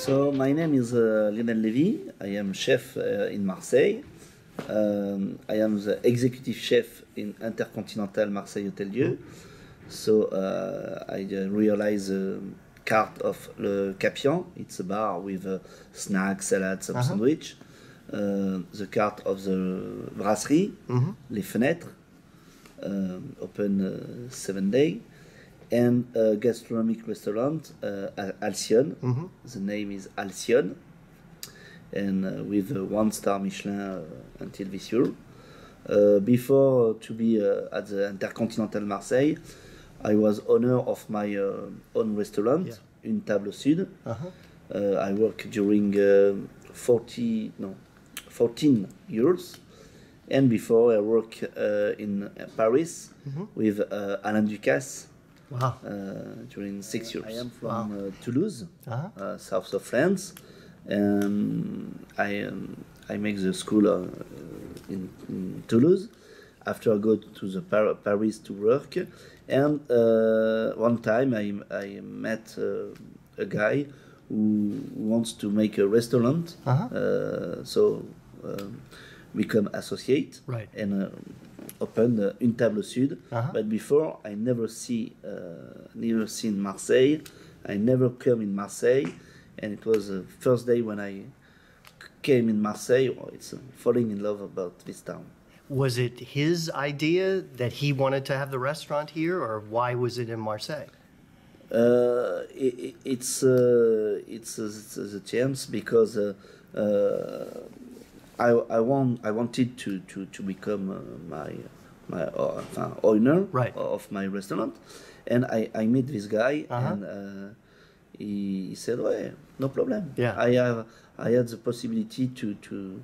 So my name is Lionel Levy. I am chef in Marseille. I am the executive chef in InterContinental Marseille Hotel Dieu. So I realize the carte of Le Capian. It's a bar with snacks, salad, some sandwich. The carte of the brasserie, Les Fenêtres, open 7 days. And a gastronomic restaurant, Alcyone. The name is Alcyone, and with a 1-star Michelin until this year. Before to be at the InterContinental Marseille, I was owner of my own restaurant in Table Sud. I worked during 14 years. And before I worked in Paris with Alain Ducasse. Wow. During 6 years. I am from Toulouse, south of France, and I make the school in Toulouse. After I go to the Paris to work, and one time I met a guy who wants to make a restaurant, so become associate, and opened Une Table Sud. But before I never seen Marseille. I never come in Marseille, and it was the first day when I came in Marseille. It's falling in love about this town. Was it his idea that he wanted to have the restaurant here, or why was it in Marseille? It's a chance because I wanted to become my owner of my restaurant, and I meet this guy, and he said, "Well, no problem. I had the possibility to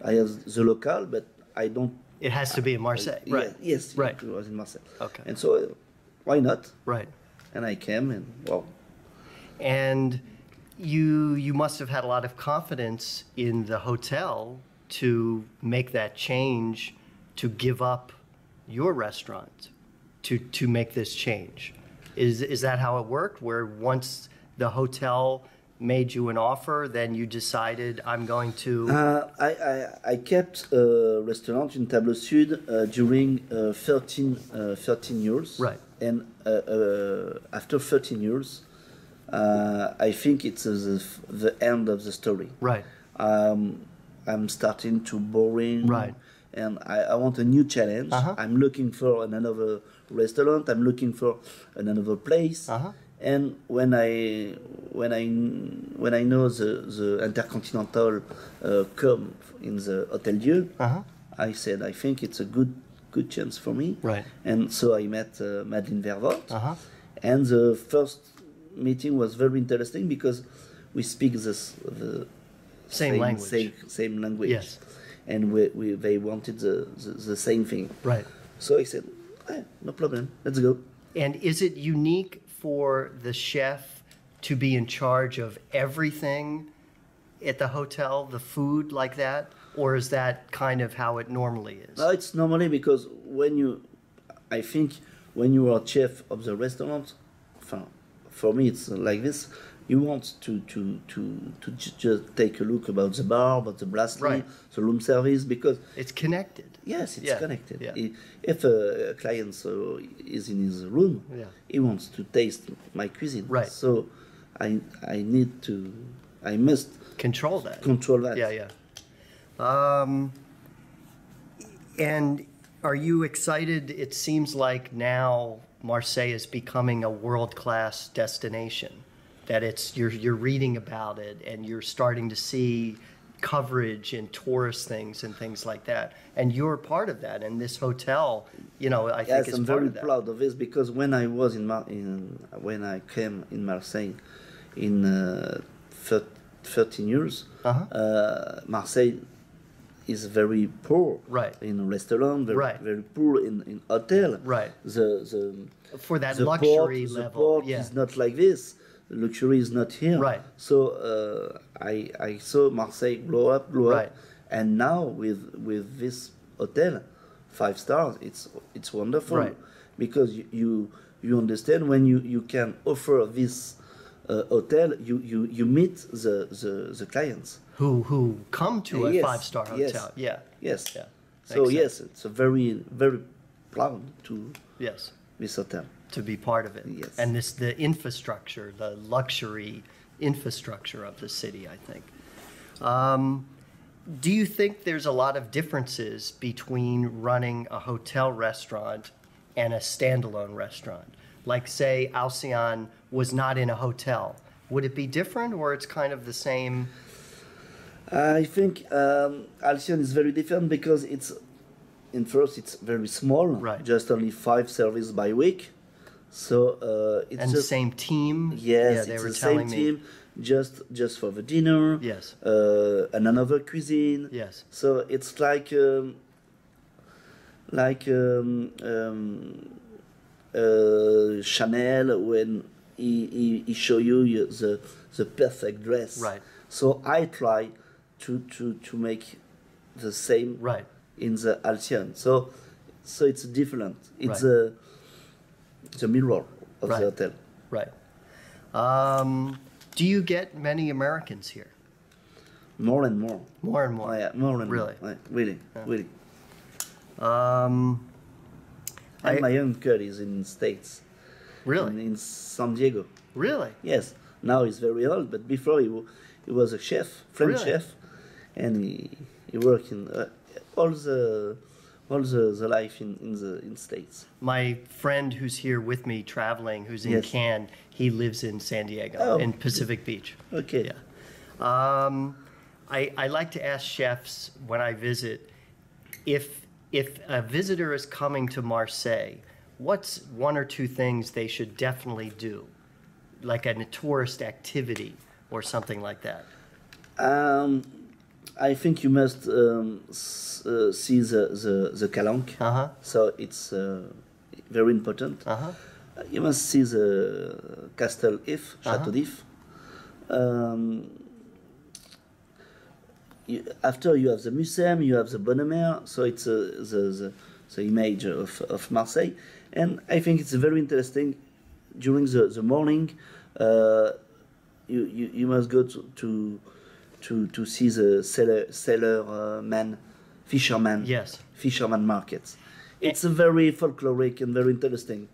I have the local, but I don't. It has to be in Marseille, right? Yes, it was in Marseille. Okay, and so why not? Right. And I came, and wow. And you must have had a lot of confidence in the hotel to make that change, to give up your restaurant, to make this change. Is that how it worked? Where once the hotel made you an offer, then you decided, I'm going to... I kept a restaurant in Table Sud during 13 years. Right. And after 13 years, I think it's the end of the story. Right. I'm starting to boring. Right. And I want a new challenge. I'm looking for another restaurant. I'm looking for another place. And when I know the InterContinental come in the Hotel Dieu, I said I think it's a good chance for me. Right. And so I met Madeleine Vervoort. And the first meeting was very interesting because we speak the same language. Same language. Yes. And they wanted the same thing. Right. So I said, no problem, let's go. And is it unique for the chef to be in charge of everything at the hotel, the food like that? Or is that kind of how it normally is? No, it's normally because I think when you are chef of the restaurant, for me it's like this, you want to just take a look about the bar, about the brasserie, the room service, because... It's connected. Yes, it's connected. Yeah. If a client is in his room, he wants to taste my cuisine. Right. So I must... Control that. Control that. Yeah. And are you excited? It seems like now Marseille is becoming a world-class destination. That you're reading about it and you're starting to see coverage and tourist things and things like that. And you're part of that. And this hotel, I think is I'm part very of that. proud of this because when I was when I came in Marseille in 13 years, Marseille is very poor in restaurant, very poor in hotel. Right. For that the luxury port, level. The port is not like this. The luxury is not here. Right. So I saw Marseille blow up, and now with this hotel, 5 stars, it's wonderful. Right. Because you understand when you can offer this hotel, you meet the clients who come to a yes, 5-star hotel. Yes, yes. Yeah. So yes, it's a very proud to yes this hotel to be part of it. Yes. And the infrastructure, the luxury infrastructure of the city, I think. Do you think there's a lot of differences between running a hotel restaurant and a standalone restaurant? Like, say, Alcyon was not in a hotel. Would it be different, or it's kind of the same? I think Alcyon is very different because it's very small, right. Just only 5 services by week. So it's and just the same team. Yes, yeah, they it's were the telling same me. team, just for the dinner. Yes. And another cuisine. Yes. So it's like Chanel when he show you the perfect dress. Right. So I try to make the same Right. in the Alcyon. So it's different. It's right. the mirror of right. the hotel. Right. Do you get many Americans here? More and more. More and more. Oh, yeah, more and really? more. Really, Yeah. really. Um, And my uncle is in States. Really? In San Diego. Really? Yes. Now he's very old, but before he was a chef, French Really? chef, and he worked in all the life in States. My friend who's here with me traveling, who's in Yes. Cannes, he lives in San Diego, Oh. in Pacific Beach. Okay. Yeah. I like to ask chefs when I visit, if a visitor is coming to Marseille, what's 1 or 2 things they should definitely do, like a tourist activity or something like that? I think you must see the Calanque. Uh-huh. So it's very important. Uh-huh. You must see the Castle If, Château d'If. After you have the museum, you have the Bonne-Mère, so it's the image of Marseille. And I think it's very interesting. During the morning, you must go to see the fisherman. Yes. Fisherman markets. It's a very folkloric and very interesting.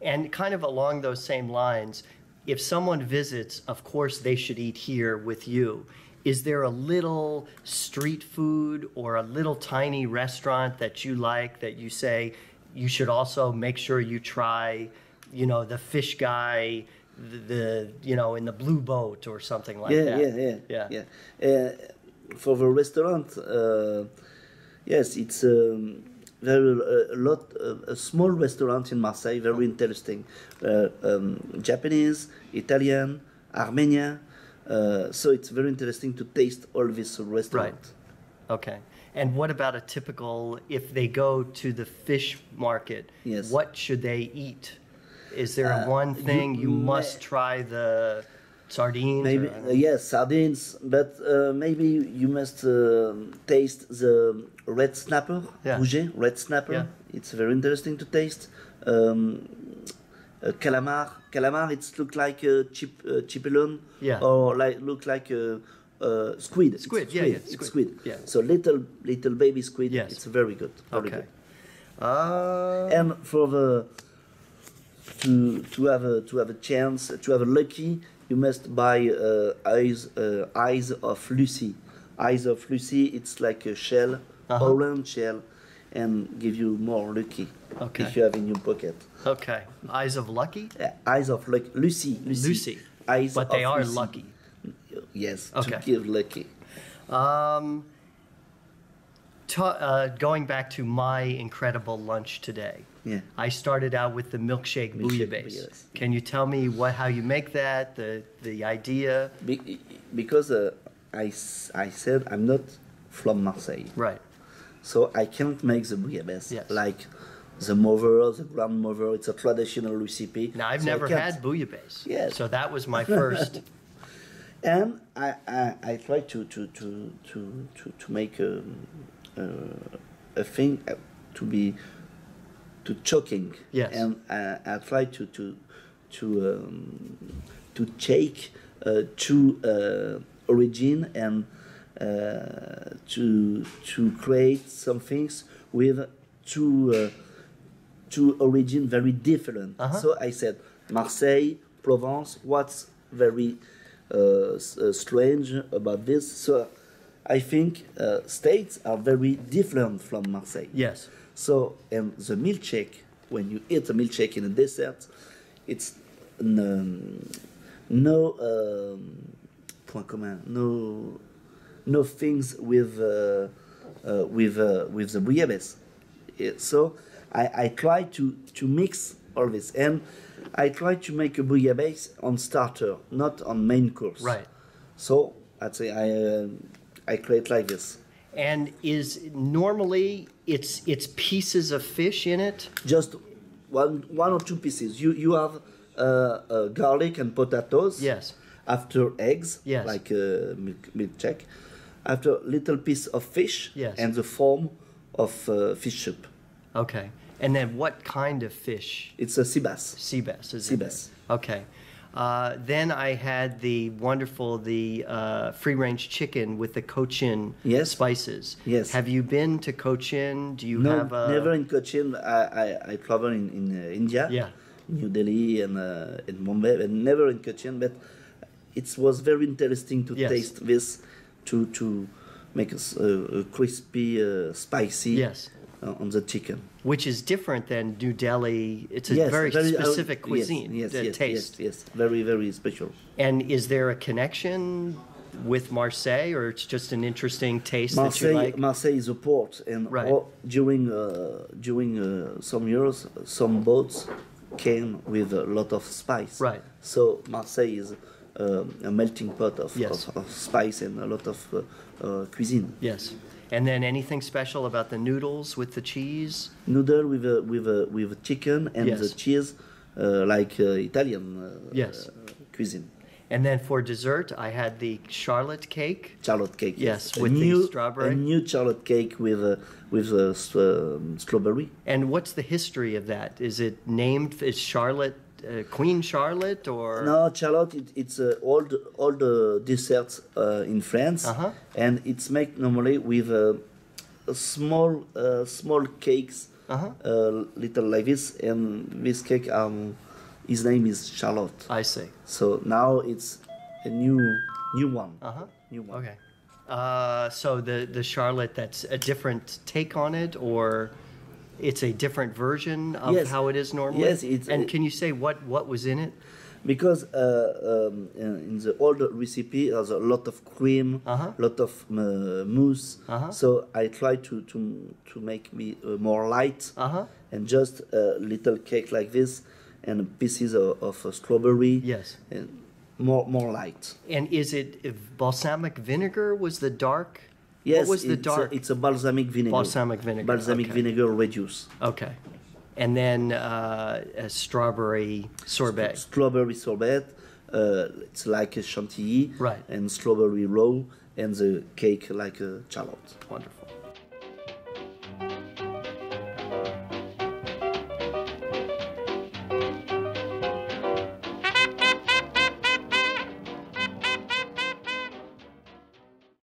And kind of along those same lines, if someone visits, of course they should eat here with you. Is there a little street food or a little tiny restaurant that you like that you say you should also make sure you try, the fish guy, in the blue boat or something like that? Yeah. For the restaurant, yes, it's a small restaurant in Marseille, very interesting. Japanese, Italian, Armenian. So it's very interesting to taste all this restaurant. Right. Okay. And what about a typical, if they go to the fish market, Yes. what should they eat? Is there one thing you must try, the sardines? Maybe yes, sardines, but maybe you must taste the red snapper, rouget, red snapper. Yeah. It's very interesting to taste. Calamar, it's look like a chipelon, or look like a squid. Squid. It's squid. Yeah. So little baby squid. Yes. It's very good. Very Okay. good. And for the to have a chance, to have a lucky, you must buy eyes of Lucy. Eyes of Lucy. It's like a shell, orange shell, and give you more lucky if you have in your pocket. Okay. Eyes of lucky? Eyes of Lucy. Lucy. Eyes but they of are Lucy. lucky. Yes, Okay. to give lucky. Going back to my incredible lunch today. Yeah. I started out with the milkshake bouillabaisse. Yes. Can you tell me how you make that, the idea? Because I said I'm not from Marseille. Right. So I can't make the bouillabaisse like the grandmother. It's a traditional recipe. Now, I've never had bouillabaisse. Yes. So that was my first. And I try to make a thing to choking. Yes. And I try to take two origin and to create some things with two origin very different. So I said Marseille, Provence. What's very strange about this? So I think states are very different from Marseille. Yes. So, and the milkshake, when you eat a milkshake in a dessert, it's no point commun, no things with the bouillabaisse. So I try to mix all this, and I try to make a bouillabaisse on starter, not on main course. Right. So I'd say I create like this. And is normally it's pieces of fish in it? Just one or two pieces. You have garlic and potatoes. Yes. After eggs. Yes. Like milkshake. After little piece of fish. Yes. And the form of fish soup. Okay. And then what kind of fish? It's a sea bass. Sea bass. Sea bass. Okay. Then I had the wonderful free-range chicken with the Cochin spices. Yes. Have you been to Cochin? Do you have a... never in Cochin. I travel in India. Yeah. New Delhi and in Mumbai, and never in Cochin. But it was very interesting to taste this, to make a crispy, spicy. Yes. On the chicken. Which is different than New Delhi. It's a very specific cuisine, taste. Yes, very, very special. And is there a connection with Marseille, or it's just an interesting taste that you like? Marseille is a port, and during some years, some boats came with a lot of spice. Right. So Marseille is a melting pot of spice and a lot of cuisine. Yes. And then anything special about the noodles with the cheese? Noodle with chicken and the cheese, like Italian cuisine. And then for dessert, I had the Charlotte cake. Charlotte cake, yes, with the strawberry. A new Charlotte cake with strawberry. And what's the history of that? Is it named? Is Charlotte Queen Charlotte, or no? Charlotte, it's old desserts in France, and it's made normally with small cakes, little like this, and this cake his name is Charlotte. I see. So now it's a new one. New one. Okay. So the Charlotte, that's a different take on it, or it's a different version of how it is normally? Yes. And can you say what was in it? Because in the old recipe there's a lot of cream, lot of mousse. So I try to make me more light, and just a little cake like this, and pieces of strawberry. Yes. And more light. And is it balsamic vinegar? Was the dark? Yes, what was the dark? It's a balsamic vinegar. Balsamic vinegar. Balsamic vinegar reduced. Okay. And then a strawberry sorbet. Strawberry sorbet. It's like a chantilly. Right. And strawberry roll, and the cake like a Charlotte. Wonderful.